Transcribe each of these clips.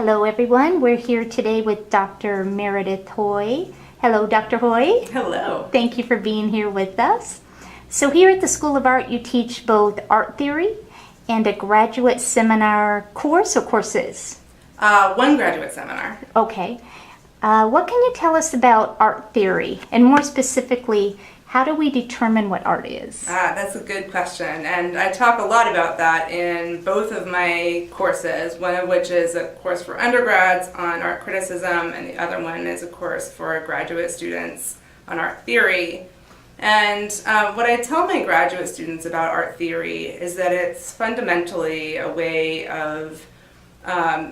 Hello everyone, we're here today with Dr. Meredith Hoy. Hello Dr. Hoy. Hello. Thank you for being here with us. So here at the School of Art you teach both art theory and a graduate seminar course or courses? One graduate seminar. Okay. What can you tell us about art theory? And more specifically, how do we determine what art is? That's a good question, and I talk a lot about that in both of my courses, one of which is a course for undergrads on art criticism, and the other one is a course for graduate students on art theory. And what I tell my graduate students about art theory is that it's fundamentally a way of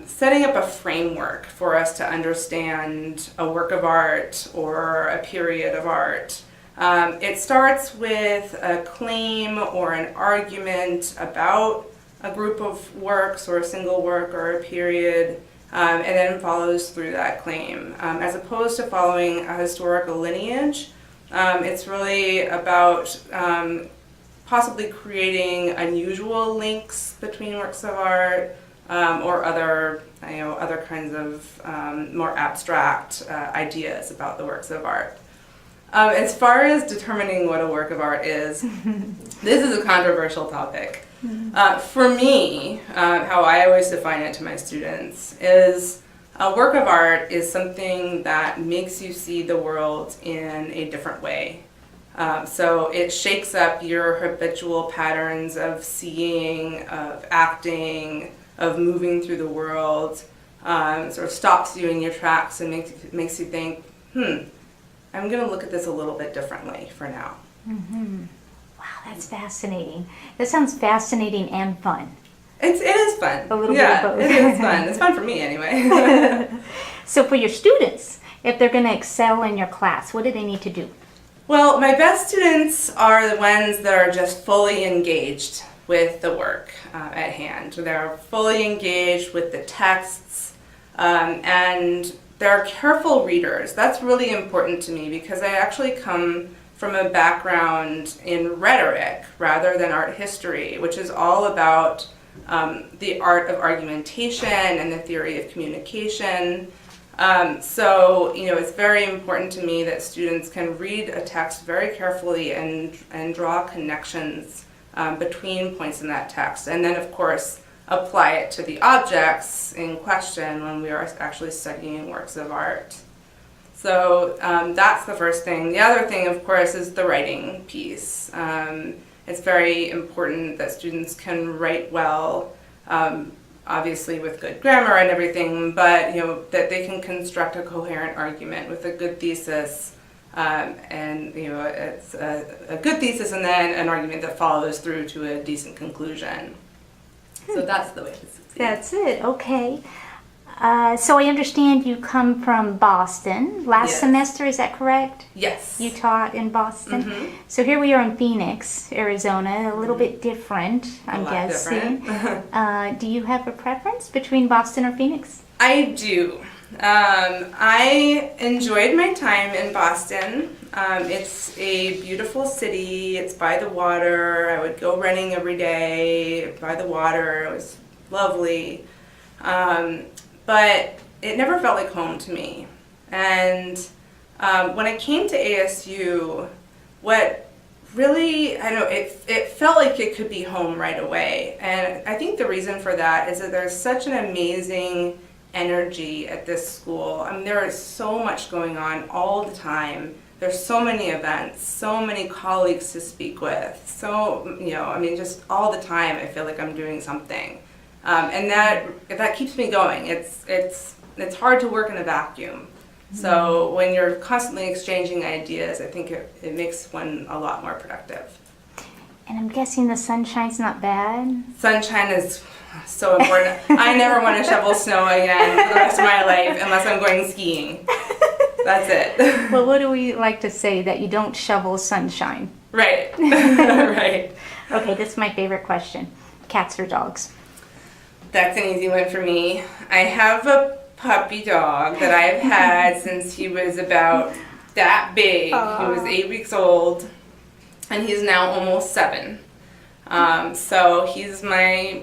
setting up a framework for us to understand a work of art or a period of art. It starts with a claim or an argument about a group of works or a single work or a period, and then follows through that claim. As opposed to following a historical lineage, it's really about possibly creating unusual links between works of art or other kinds of more abstract ideas about the works of art. As far as determining what a work of art is, this is a controversial topic. For me, how I always define it to my students is a work of art is something that makes you see the world in a different way. So it shakes up your habitual patterns of seeing, of acting, of moving through the world, sort of stops you in your tracks and makes you think, I'm going to look at this a little bit differently for now. Mm-hmm. Wow, that's fascinating. That sounds fascinating and fun. It is fun. A little bit of both. It is fun. It's fun for me anyway. So for your students, if they're going to excel in your class, what do they need to do? Well, my best students are the ones that are just fully engaged with the work at hand. They're fully engaged with the texts, and they're careful readers. That's really important to me because I actually come from a background in rhetoric rather than art history, which is all about the art of argumentation and the theory of communication. So, it's very important to me that students can read a text very carefully and draw connections between points in that text. And then, of course, apply it to the objects in question when we are actually studying works of art. So that's the first thing. The other thing, of course, is the writing piece. It's very important that students can write well, obviously with good grammar and everything, but that they can construct a coherent argument with a good thesis, and it's a good thesis and then an argument that follows through to a decent conclusion. So that's the way to succeed. That's it. Okay. So I understand you come from Boston. Last semester, is that correct? Yes. You taught in Boston. Mm-hmm. So here we are in Phoenix, Arizona, a little bit different, I'm guessing. Different. Do you have a preference between Boston or Phoenix? I do. I enjoyed my time in Boston. It's a beautiful city. It's by the water. I would go running every day by the water. It was lovely. But it never felt like home to me. And when I came to ASU, what really, it felt like it could be home right away. And I think the reason for that is that there's such an amazing energy at this school. I mean, there is so much going on all the time. There's so many events, so many colleagues to speak with. So, just all the time I feel like I'm doing something. And that keeps me going. It's hard to work in a vacuum. So when you're constantly exchanging ideas, I think it makes one a lot more productive. And I'm guessing the sunshine's not bad? Sunshine is so important. I never want to shovel snow again for the rest of my life unless I'm going skiing. That's it. Well, what do we like to say? That you don't shovel sunshine. Right. Right. Okay, this is my favorite question. Cats or dogs? That's an easy one for me. I have a puppy dog that I've had since he was about that big. He was 8 weeks old, and he's now almost 7. So he's my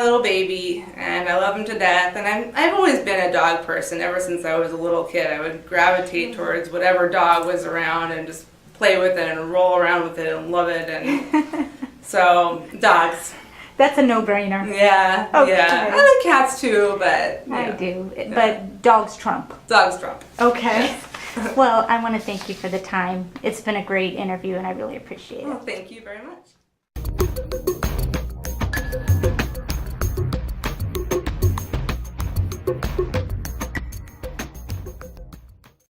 little baby, and I love him to death. And I've always been a dog person ever since I was a little kid. I would gravitate towards whatever dog was around and just play with it and roll around with it and love it. And so dogs. That's a no-brainer. Yeah, Okay. yeah. I like cats too, but I do, but dogs trump. Dogs trump. Okay. Well, I want to thank you for the time. It's been a great interview, and I really appreciate it. Well, thank you very much.